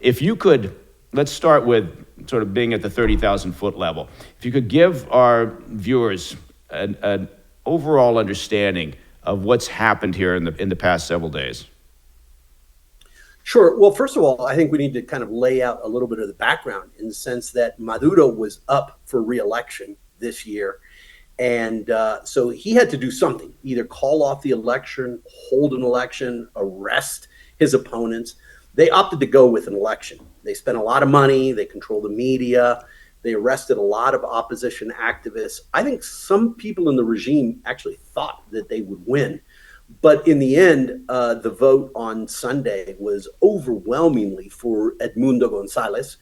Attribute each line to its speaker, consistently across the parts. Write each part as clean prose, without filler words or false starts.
Speaker 1: If you could, let's start with sort of being at the 30,000 foot level. If you could give our viewers an overall understanding of what's happened here in the past several days.
Speaker 2: Sure. Well, first of all, I think we need to kind of lay out a little bit of the background in the sense that Maduro was up for re-election this year. And so he had to do something, either call off the election, hold an election, arrest his opponents. They opted to go with an election. They spent a lot of money. They control the media. They arrested a lot of opposition activists. I think some people in the regime actually thought that they would win. But in the end, the vote on Sunday was overwhelmingly for Edmundo Gonzalez,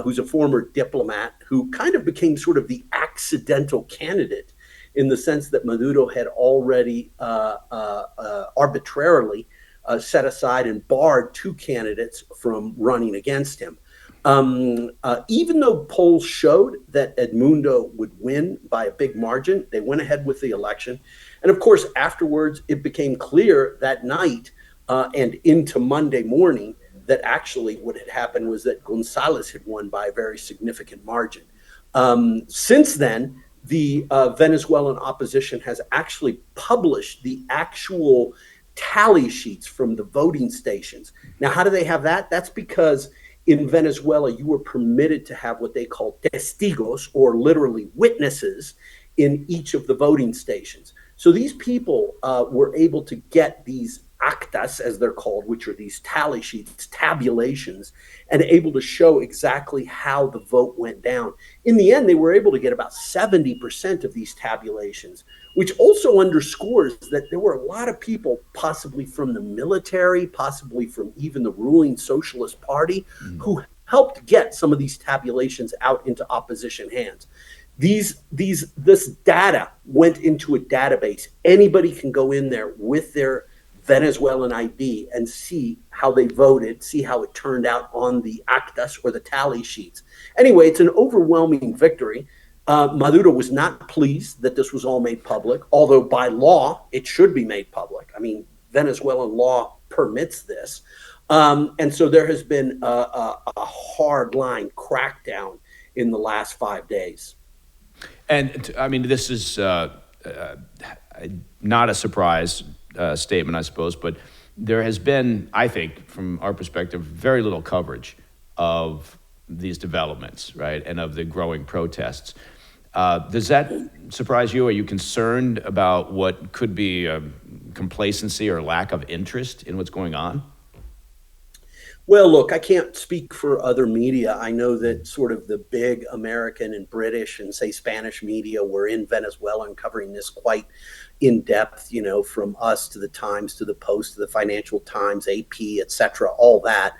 Speaker 2: who's a former diplomat who kind of became sort of the accidental candidate in the sense that Maduro had already arbitrarily set aside and barred two candidates from running against him. Even though polls showed that Edmundo would win by a big margin, they went ahead with the election. And of course, afterwards, it became clear that night and into Monday morning that actually what had happened was that Gonzalez had won by a very significant margin. Since then, the Venezuelan opposition has actually published the actual tally sheets from the voting stations. Now, how do they have that? That's because in Venezuela, you were permitted to have what they call testigos, or literally witnesses, in each of the voting stations. So these people were able to get these actas, as they're called, which are these tally sheets, tabulations, and able to show exactly how the vote went down. In the end, they were able to get about 70% of these tabulations, which also underscores that there were a lot of people, possibly from the military, possibly from even the ruling Socialist Party, who helped get some of these tabulations out into opposition hands. This data went into a database. Anybody can go in there with their Venezuelan ID and see how they voted, see how it turned out on the actas, or the tally sheets. Anyway, it's an overwhelming victory. Maduro was not pleased that this was all made public, although by law, it should be made public. I mean, Venezuelan law permits this. And so there has been a hard line crackdown in the last 5 days.
Speaker 1: And I mean, this is not a surprise statement, I suppose, but there has been, I think, from our perspective, very little coverage of these developments, right, and of the growing protests. Does that surprise you? Are you concerned about what could be complacency or lack of interest in what's going on?
Speaker 2: Well, look, I can't speak for other media. I know that sort of the big American and British and, say, Spanish media were in Venezuela and covering this quite in depth, you know, from Us to the Times to the Post to the Financial Times, AP, et cetera, all that.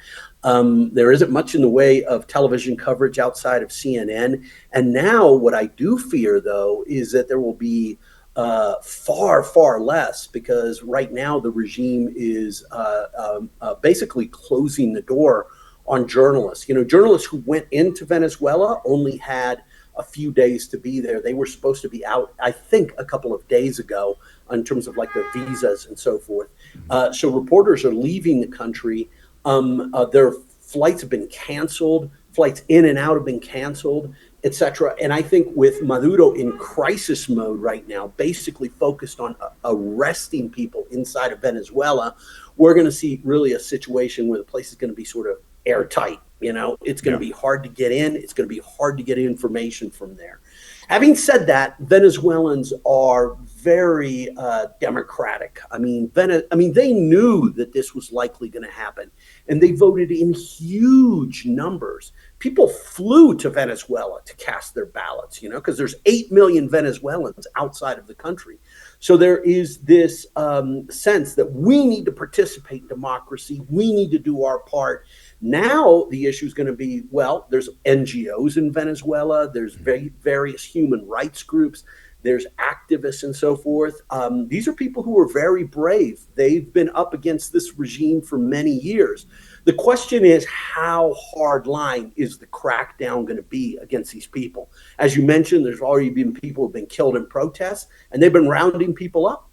Speaker 2: There isn't much in the way of television coverage outside of CNN. And now what I do fear, though, is that there will be far, far less, because right now the regime is basically closing the door on journalists. You know, journalists who went into Venezuela only had a few days to be there. They were supposed to be out, I think, a couple of days ago in terms of like their visas and so forth. So reporters are leaving the country. Their flights have been canceled. Flights in and out have been canceled, etc. And I think with Maduro in crisis mode right now, basically focused on arresting people inside of Venezuela, we're going to see really a situation where the place is going to be sort of airtight. You know, it's going to be hard to get in. It's going to be hard to get information from there. Having said that, Venezuelans are very democratic. I mean, they knew that this was likely going to happen, and they voted in huge numbers. People flew to Venezuela to cast their ballots, you know, because there's 8 million Venezuelans outside of the country. So there is this sense that we need to participate in democracy. We need to do our part. Now the issue is going to be, well, there's NGOs in Venezuela. There's various human rights groups. There's activists and so forth. These are people who are very brave. They've been up against this regime for many years. The question is, how hard line is the crackdown going to be against these people? As you mentioned, there's already been people who have been killed in protests, and they've been rounding people up.